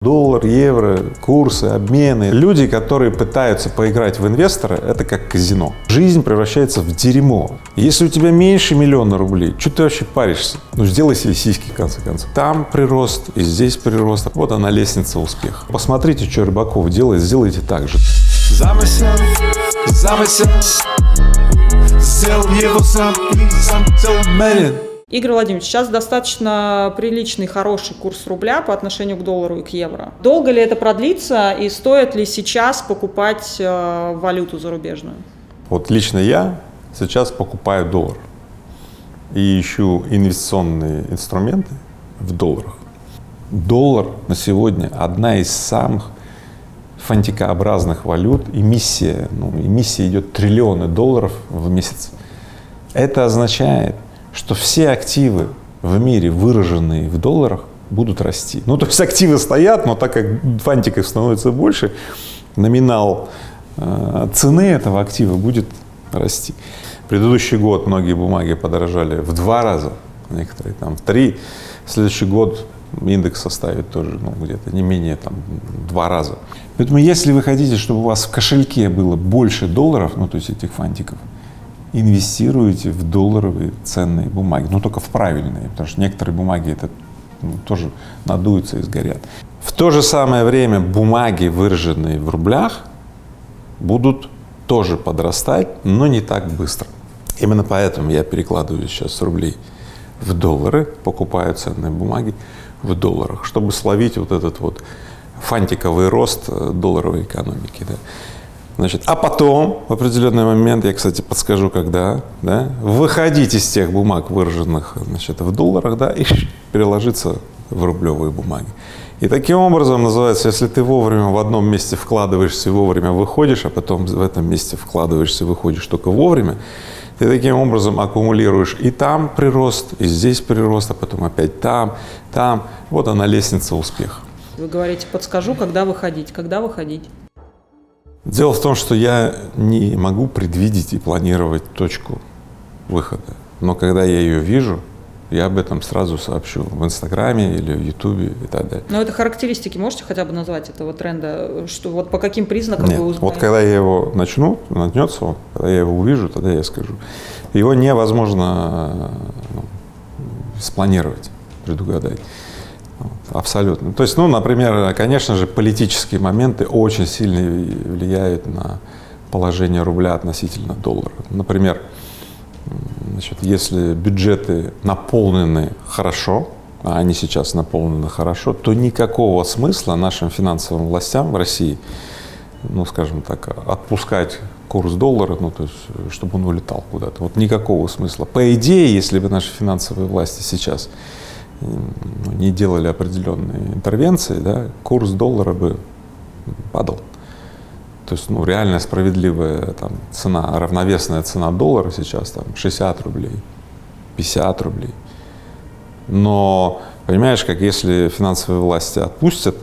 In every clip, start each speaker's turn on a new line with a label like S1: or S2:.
S1: Доллар, евро, курсы, обмены. Люди, которые пытаются поиграть в инвестора, это как казино. Жизнь превращается в дерьмо. Если у тебя меньше 1 000 000 рублей, что ты вообще паришься? Ну, сделай себе сиськи, в конце концов. Там прирост, и здесь прирост. Вот она, лестница успеха. Посмотрите, что Рыбаков делает, сделайте так же.
S2: Замысел, сделал его сам и сам целомерен.
S3: Игорь Владимирович, сейчас достаточно приличный, хороший курс рубля по отношению к доллару и к евро. Долго ли это продлится и стоит ли сейчас покупать валюту зарубежную?
S1: Вот лично я сейчас покупаю доллар и ищу инвестиционные инструменты в долларах. Доллар на сегодня одна из самых фантикообразных валют. Эмиссия идет триллионы долларов в месяц. Это означает, что все активы в мире, выраженные в долларах, будут расти. Ну, то есть активы стоят, но так как фантиков становится больше, номинал цены этого актива будет расти. Предыдущий год многие бумаги подорожали в 2 раза, некоторые там в 3. Следующий год индекс составит тоже, где-то не менее 2 раза. Поэтому если вы хотите, чтобы у вас в кошельке было больше долларов, то есть этих фантиков, инвестируете в долларовые ценные бумаги, но только в правильные, потому что некоторые бумаги это тоже надуются и сгорят. В то же самое время бумаги, выраженные в рублях, будут тоже подрастать, но не так быстро. Именно поэтому я перекладываю сейчас с рублей в доллары, покупаю ценные бумаги в долларах, чтобы словить вот этот вот фантиковый рост долларовой экономики. Да. Значит, а потом, в определенный момент, я, кстати, подскажу, когда, выходить из тех бумаг, выраженных, в долларах, и переложиться в рублевые бумаги. И таким образом называется, если ты вовремя в одном месте вкладываешься и вовремя выходишь, а потом в этом месте вкладываешься и выходишь только вовремя, ты таким образом аккумулируешь и там прирост, и здесь прирост, а потом опять там. Вот она, лестница успеха.
S3: Вы говорите, подскажу, когда выходить. Когда выходить?
S1: Дело в том, что я не могу предвидеть и планировать точку выхода. Но когда я ее вижу, я об этом сразу сообщу в Инстаграме или в Ютубе и так далее.
S3: Но это характеристики можете хотя бы назвать этого тренда? Что вот по каким признакам вы узнаете?
S1: Вот когда я его начнется он, когда я его увижу, тогда я скажу. Его невозможно спланировать, предугадать. Абсолютно. То есть, например, конечно же, политические моменты очень сильно влияют на положение рубля относительно доллара. Например, если бюджеты наполнены хорошо, а они сейчас наполнены хорошо, то никакого смысла нашим финансовым властям в России, скажем так, отпускать курс доллара, то есть, чтобы он улетал куда-то. Вот никакого смысла. По идее, если бы наши финансовые власти сейчас не делали определенные интервенции, курс доллара бы падал. То есть, реальная справедливая цена, равновесная цена доллара сейчас 60 рублей, 50 рублей. Но, понимаешь, как если финансовые власти отпустят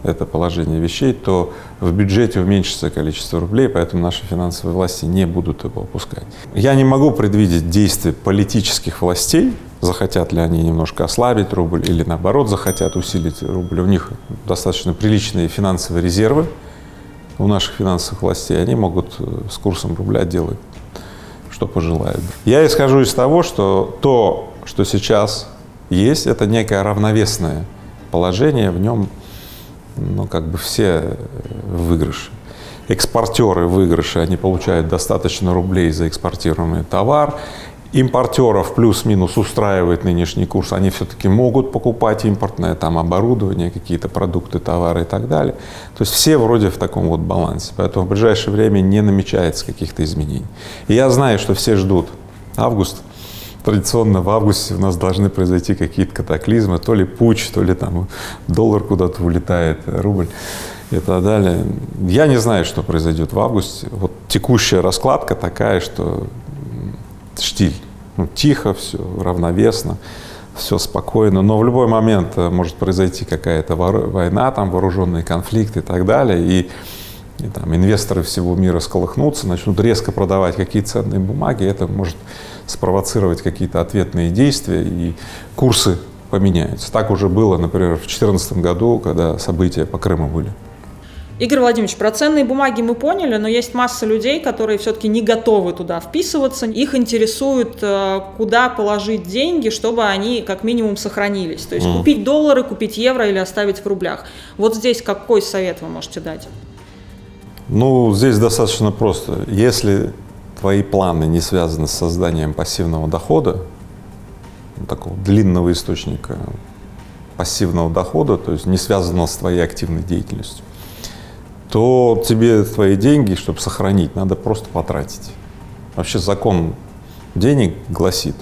S1: это положение вещей, то в бюджете уменьшится количество рублей, поэтому наши финансовые власти не будут его опускать. Я не могу предвидеть действия политических властей, захотят ли они немножко ослабить рубль или наоборот захотят усилить рубль. У них достаточно приличные финансовые резервы у наших финансовых властей, они могут с курсом рубля делать, что пожелают. Я исхожу из того, что сейчас есть, это некое равновесное положение, в нем все выигрыши. Экспортеры выигрыши, они получают достаточно рублей за экспортируемый товар. Импортеров плюс-минус устраивает нынешний курс, они все-таки могут покупать импортное оборудование, какие-то продукты, товары и так далее. То есть все вроде в таком вот балансе, поэтому в ближайшее время не намечается каких-то изменений. И я знаю, что все ждут август. Традиционно в августе у нас должны произойти какие-то катаклизмы, то ли путч, то ли доллар куда-то улетает, рубль и так далее. Я не знаю, что произойдет в августе. Вот текущая раскладка такая, что штиль. Тихо все, равновесно, все спокойно, но в любой момент может произойти какая-то война, вооруженный конфликт и так далее, и инвесторы всего мира сколыхнутся, начнут резко продавать какие-то ценные бумаги, это может спровоцировать какие-то ответные действия, и курсы поменяются. Так уже было, например, в 2014 году, когда события по Крыму были.
S3: Игорь Владимирович, про ценные бумаги мы поняли, но есть масса людей, которые все-таки не готовы туда вписываться. Их интересует, куда положить деньги, чтобы они как минимум сохранились. То есть купить доллары, купить евро или оставить в рублях. Вот здесь какой совет вы можете дать?
S1: Ну, здесь достаточно просто. Если твои планы не связаны с созданием пассивного дохода, такого длинного источника пассивного дохода, то есть не связанного с твоей активной деятельностью, то тебе твои деньги, чтобы сохранить, надо просто потратить. Вообще закон денег гласит,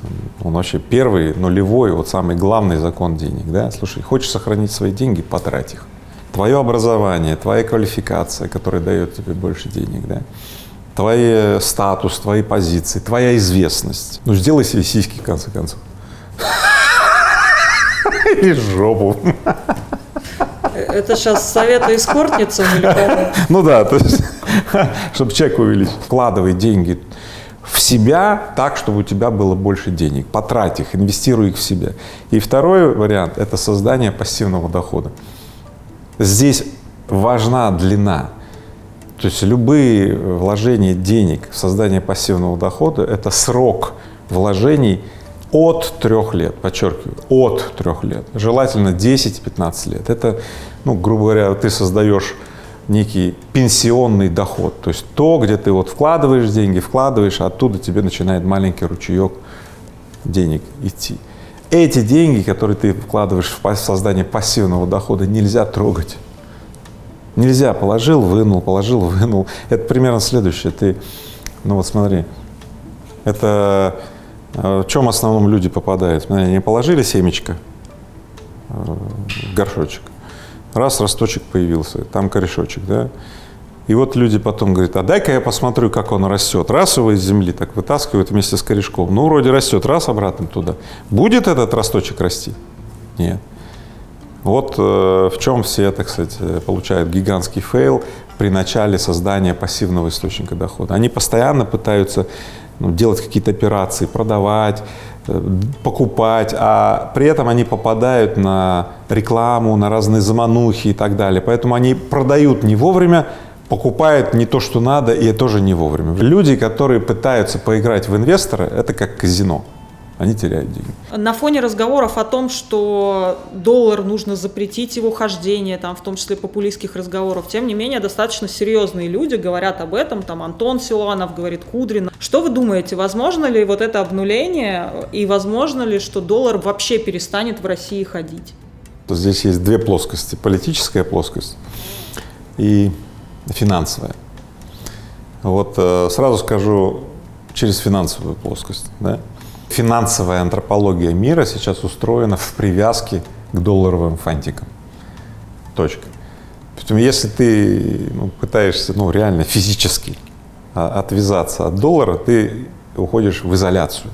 S1: он вообще первый, нулевой, вот самый главный закон денег, да? Слушай, хочешь сохранить свои деньги, потрать их. Твое образование, твоя квалификация, которая дает тебе больше денег, да? Твой статус, твои позиции, твоя известность. Ну, сделай себе сиськи, в конце концов. Или жопу.
S3: Это сейчас советы эскортницам или кому?
S1: Ну да, то есть, чтобы чек увеличить. Вкладывай деньги в себя так, чтобы у тебя было больше денег. Потрать их, инвестируй их в себя. И второй вариант – это создание пассивного дохода. Здесь важна длина. То есть любые вложения денег в создание пассивного дохода – это срок вложений от 3 лет, подчеркиваю, от 3 лет, желательно 10-15 лет. Это, ну, грубо говоря, ты создаешь некий пенсионный доход, то есть то, где ты вот вкладываешь деньги, вкладываешь, а оттуда тебе начинает маленький ручеек денег идти. Эти деньги, которые ты вкладываешь в создание пассивного дохода, нельзя трогать. Нельзя, положил, вынул, положил, вынул. Это примерно следующее. Ты, ну вот смотри, это в чем в основном люди попадают? Смотри, они положили семечко в горшочек, раз росточек появился, там корешочек, да? И вот люди потом говорят, а дай-ка я посмотрю, как он растет. Раз его из земли так вытаскивают вместе с корешком, ну вроде растет, раз обратно туда. Будет этот росточек расти? Нет. Вот в чем все, так сказать, получают гигантский фейл при начале создания пассивного источника дохода. Они постоянно пытаются делать какие-то операции, продавать, покупать, а при этом они попадают на рекламу, на разные заманухи и так далее. Поэтому они продают не вовремя, покупают не то, что надо, и тоже не вовремя. Люди, которые пытаются поиграть в инвестора, это как казино. Они теряют деньги.
S3: На фоне разговоров о том, что доллар нужно запретить его хождение, там, в том числе популистских разговоров, тем не менее достаточно серьезные люди говорят об этом, там Антон Силуанов говорит, Кудрин. Что вы думаете, возможно ли вот это обнуление и возможно ли, что доллар вообще перестанет в России ходить?
S1: Здесь есть две плоскости: политическая плоскость и финансовая. Вот сразу скажу через финансовую плоскость, да? Финансовая антропология мира сейчас устроена в привязке к долларовым фантикам. Точка. Поэтому если ты пытаешься реально физически отвязаться от доллара, ты уходишь в изоляцию.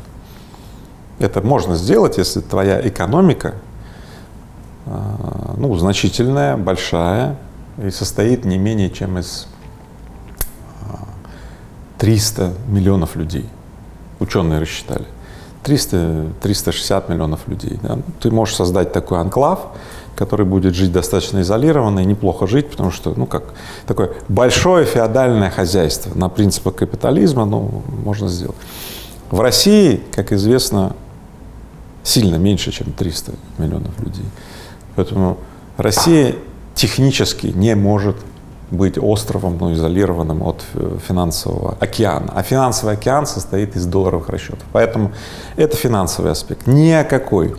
S1: Это можно сделать, если твоя экономика значительная, большая и состоит не менее чем из 300 миллионов людей. Ученые рассчитали. 300-360 миллионов людей. Да? Ты можешь создать такой анклав, который будет жить достаточно изолированно и неплохо жить, потому что, как такое большое феодальное хозяйство на принципах капитализма, можно сделать. В России, как известно, сильно меньше, чем 300 миллионов людей. Поэтому Россия технически не может быть островом, изолированным от финансового океана. А финансовый океан состоит из долларовых расчетов. Поэтому это финансовый аспект. Ни о какой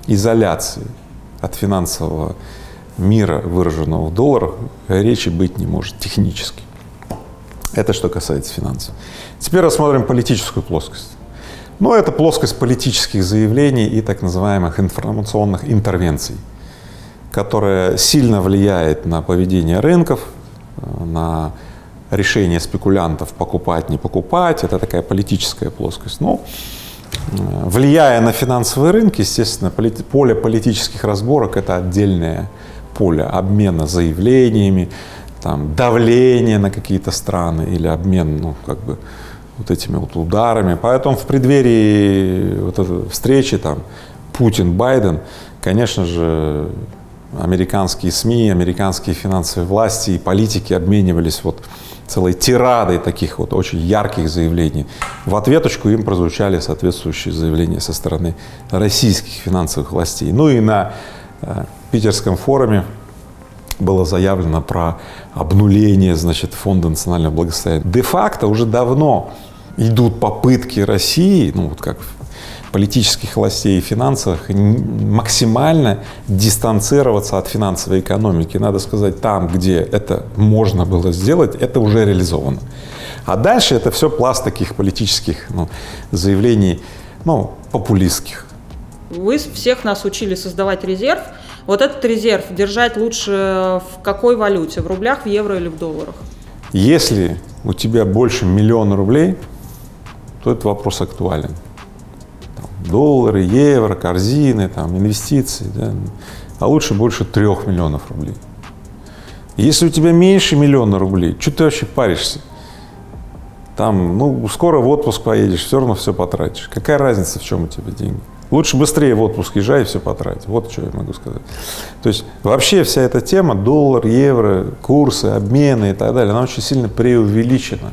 S1: изоляции от финансового мира, выраженного в долларах, речи быть не может технически. Это что касается финансов. Теперь рассмотрим политическую плоскость. Это плоскость политических заявлений и так называемых информационных интервенций, которая сильно влияет на поведение рынков, на решение спекулянтов покупать, не покупать. Это такая политическая плоскость. Влияя на финансовые рынки, естественно, поле политических разборок — это отдельное поле обмена заявлениями, давление на какие-то страны или обмен, вот этими ударами. Поэтому в преддверии этой встречи Путин, Байден, конечно же, американские СМИ, американские финансовые власти и политики обменивались вот целой тирадой таких вот очень ярких заявлений. В ответочку им прозвучали соответствующие заявления со стороны российских финансовых властей. Ну и на Питерском форуме было заявлено про обнуление, значит, Фонда национального благосостояния. Де-факто уже давно идут попытки России, ну вот как политических властей и финансовых, максимально дистанцироваться от финансовой экономики. Надо сказать, там, где это можно было сделать, это уже реализовано. А дальше это все пласт таких политических заявлений, популистских.
S3: Вы всех нас учили создавать резерв. Вот этот резерв держать лучше в какой валюте? В рублях, в евро или в долларах?
S1: Если у тебя больше 1 000 000 рублей, то этот вопрос актуален. Доллары, евро, корзины, инвестиции, да? А лучше больше 3 миллионов рублей. Если у тебя меньше 1 000 000 рублей, что ты вообще паришься? Там, скоро в отпуск поедешь, все равно все потратишь. Какая разница, в чем у тебя деньги? Лучше быстрее в отпуск езжай и все потратить. Вот что я могу сказать. То есть вообще вся эта тема, доллар, евро, курсы, обмены и так далее, она очень сильно преувеличена.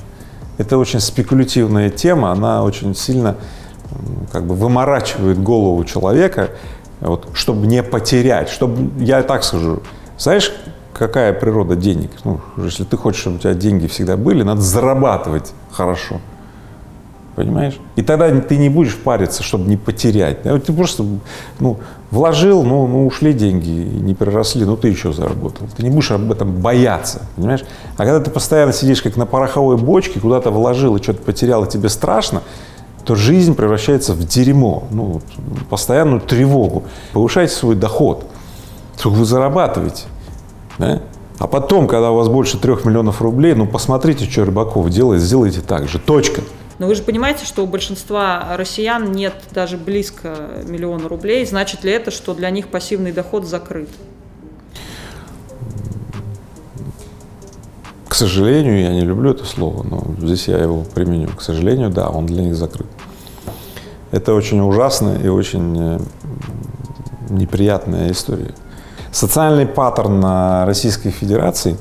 S1: Это очень спекулятивная тема, она очень сильно выморачивает голову человека, чтобы не потерять, чтобы, я так скажу, знаешь, какая природа денег? Если ты хочешь, чтобы у тебя деньги всегда были, надо зарабатывать хорошо, понимаешь? И тогда ты не будешь париться, чтобы не потерять. Ты просто, вложил, ушли деньги, не приросли, ты еще заработал. Ты не будешь об этом бояться, понимаешь? А когда ты постоянно сидишь как на пороховой бочке, куда-то вложил и что-то потерял, и тебе страшно, то жизнь превращается в дерьмо, постоянную тревогу. Повышайте свой доход, сколько вы зарабатываете, да? А потом, когда у вас больше 3 миллионов рублей, посмотрите, что Рыбаков делает, сделайте так же, точка.
S3: Но вы же понимаете, что у большинства россиян нет даже близко 1 000 000 рублей. Значит ли это, что для них пассивный доход закрыт?
S1: К сожалению, я не люблю это слово, но здесь я его применю. К сожалению, да, он для них закрыт. Это очень ужасная и очень неприятная история. Социальный паттерн Российской Федерации,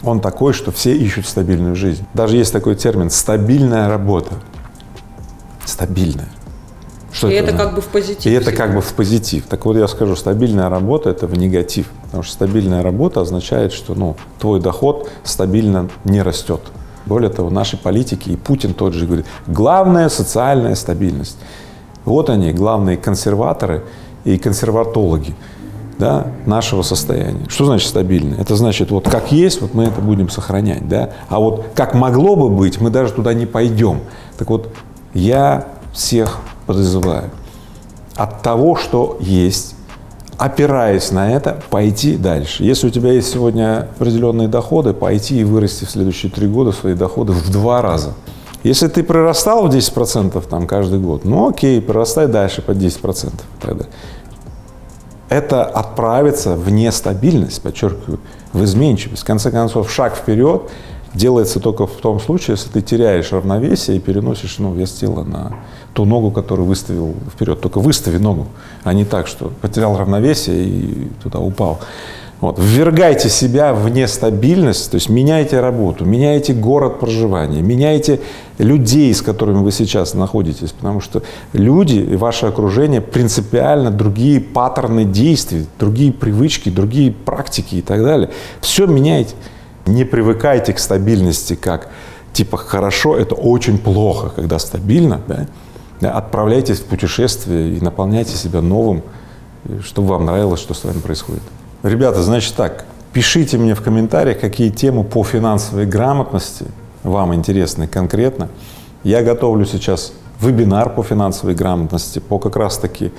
S1: он такой, что все ищут стабильную жизнь. Даже есть такой термин «стабильная работа». Стабильная. Что
S3: и это как бы в позитив.
S1: И это как бы в позитив. Так вот я скажу, стабильная работа – это в негатив. Потому что стабильная работа означает, что твой доход стабильно не растет. Более того, наши политики, и Путин тот же говорит, главная социальная стабильность. Вот они, главные консерваторы и консерватологи, да, нашего состояния. Что значит стабильно? Это значит, вот как есть, вот мы это будем сохранять. Да? А вот как могло бы быть, мы даже туда не пойдем. Так вот, я всех призываю от того, что есть, опираясь на это, пойти дальше. Если у тебя есть сегодня определенные доходы, пойти и вырасти в следующие 3 года свои доходы в 2 раза. Если ты прирастал в 10% каждый год, окей, прирастай дальше по 10% тогда. Это отправиться в нестабильность, подчеркиваю, в изменчивость. В конце концов, шаг вперед делается только в том случае, если ты теряешь равновесие и переносишь вес тела на ту ногу, которую выставил вперед. Только выстави ногу, а не так, что потерял равновесие и туда упал. Ввергайте себя в нестабильность, то есть меняйте работу, меняйте город проживания, меняйте людей, с которыми вы сейчас находитесь, потому что люди и ваше окружение принципиально другие паттерны действий, другие привычки, другие практики и так далее. Все меняйте. Не привыкайте к стабильности как хорошо, это очень плохо, когда стабильно, да? Отправляйтесь в путешествие и наполняйте себя новым, чтобы вам нравилось, что с вами происходит. Ребята, значит так, пишите мне в комментариях, какие темы по финансовой грамотности вам интересны конкретно. Я готовлю сейчас вебинар по финансовой грамотности, по как раз-таки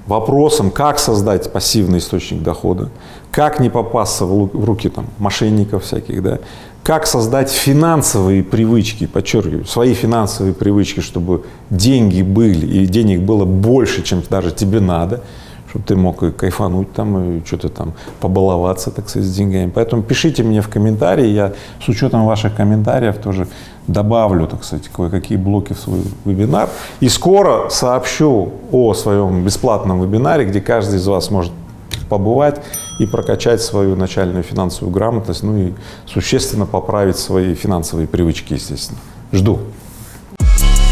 S1: вопросам, как создать пассивный источник дохода, как не попасться в руки мошенников всяких, да, как создать финансовые привычки, подчеркиваю, свои финансовые привычки, чтобы деньги были, и денег было больше, чем даже тебе надо, чтобы ты мог и кайфануть там, и что-то там побаловаться, так сказать, с деньгами. Поэтому пишите мне в комментарии, я с учетом ваших комментариев тоже добавлю, так сказать, кое-какие блоки в свой вебинар. И скоро сообщу о своем бесплатном вебинаре, где каждый из вас может побывать и прокачать свою начальную финансовую грамотность, ну и существенно поправить свои финансовые привычки, естественно. Жду.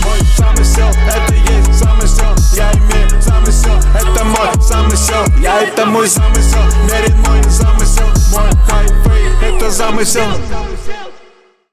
S2: Мой замысел, это есть замысел. Я имею замысел, это мой замысел. Это мой замысел, мерен мой замысел. Мой хайвей, это замысел.